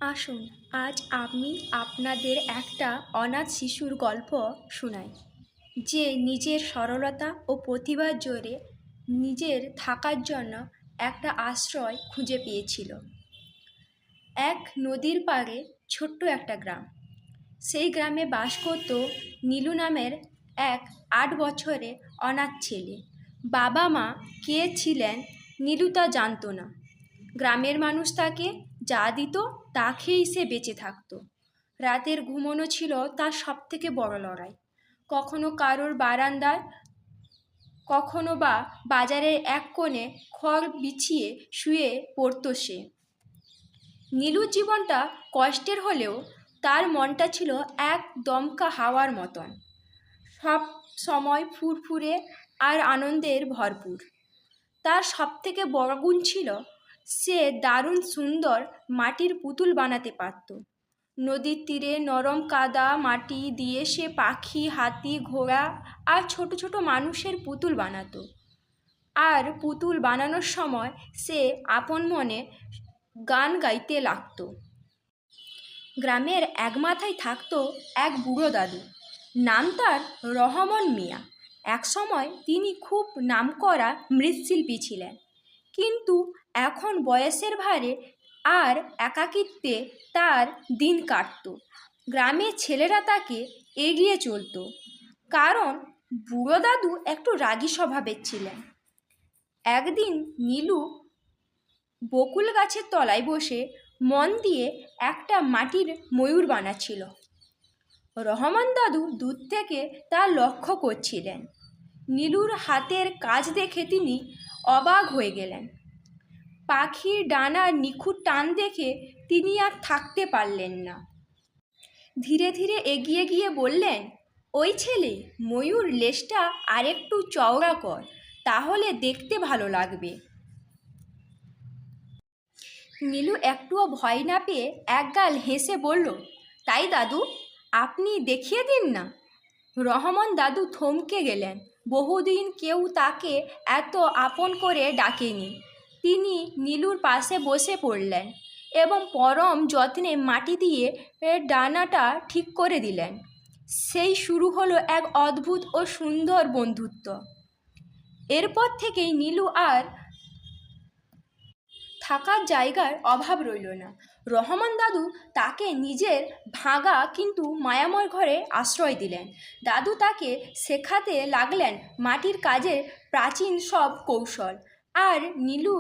আসুন, আজ আমি আপনাদের একটা অনাথ শিশুর গল্প শোনাই, যে নিজের সরলতা ও প্রতিভার জোরে নিজের থাকার জন্য একটা আশ্রয় খুঁজে পেয়েছিল। এক নদীর পাড়ে ছোট্ট একটা গ্রাম। সেই গ্রামে বাস করত নীলু নামের এক 8 বছরের অনাথ ছেলে। বাবা মা কে ছিলেন নীলু তা জানতো না। গ্রামের মানুষ তাকে যা দিত তা খেয়েই সে বেঁচে থাকতো। রাতের ঘুমোনো ছিল তার সবথেকে বড় লড়াই। কখনো কারোর বারান্দায়, কখনো বা বাজারের এক কোণে খড় বিছিয়ে শুয়ে পড়তো সে। নীলুর জীবনটা কষ্টের হলেও তার মনটা ছিল এক দমকা হাওয়ার মতন, সব সময় ফুরফুরে আর আনন্দের ভরপুর। তার সবথেকে বড় গুণ ছিল সে দারুণ সুন্দর মাটির পুতুল বানাতে পারত। নদীর তীরে নরম কাদা মাটি দিয়ে সে পাখি, হাতি, ঘোড়া আর ছোট ছোট মানুষের পুতুল বানাতো। আর পুতুল বানানোর সময় সে আপন মনে গান গাইতে লাগতো। গ্রামের এক মাথায় থাকতো এক বুড়ো দাদু, নাম তার রহমন মিয়া। একসময় তিনি খুব নামকরা মৃৎশিল্পী ছিলেন, কিন্তু এখন বয়সের ভারে আর একাকিত্বে তার দিন কাটত। গ্রামের ছেলেরা তাকে এগিয়ে চলতো, কারণ বুড়ো দাদু একটু রাগী স্বভাবের ছিলেন। একদিন নীলু বকুল গাছের তলায় বসে মন দিয়ে একটা মাটির ময়ূর বানাচ্ছিল। রহমান দাদু দূর থেকে তা লক্ষ্য করছিলেন। নীলুর হাতের কাজ দেখে তিনি অবাক হয়ে গেলেন। পাখির ডানার নিখুঁত টান দেখে তিনি আর থাকতে পারলেন না। ধীরে ধীরে এগিয়ে গিয়ে বললেন, ওই ছেলে, ময়ূর লেজটা আরেকটু চওড়া কর, তাহলে দেখতে ভালো লাগবে। নীলু একটুও ভয় না পেয়ে একগাল হেসে বলল, তাই দাদু, আপনি দেখিয়ে দিন না। রহমান দাদু থমকে গেলেন। বহুদিন কেউ তাকে এত আপন করে ডাকেনি। তিনি নীলুর পাশে বসে পড়লেন এবং পরম যত্নে মাটি দিয়ে ডানাটা ঠিক করে দিলেন। সেই শুরু হলো এক অদ্ভুত ও সুন্দর বন্ধুত্ব। এরপর থেকেই নীলু আর থাকার জায়গার অভাব রইল না। রহমান দাদু তাকে নিজের ভাঙা কিন্তু মায়াময় ঘরে আশ্রয় দিলেন। দাদু তাকে শেখাতে লাগলেন মাটির কাজের প্রাচীন সব কৌশল। আর নীলু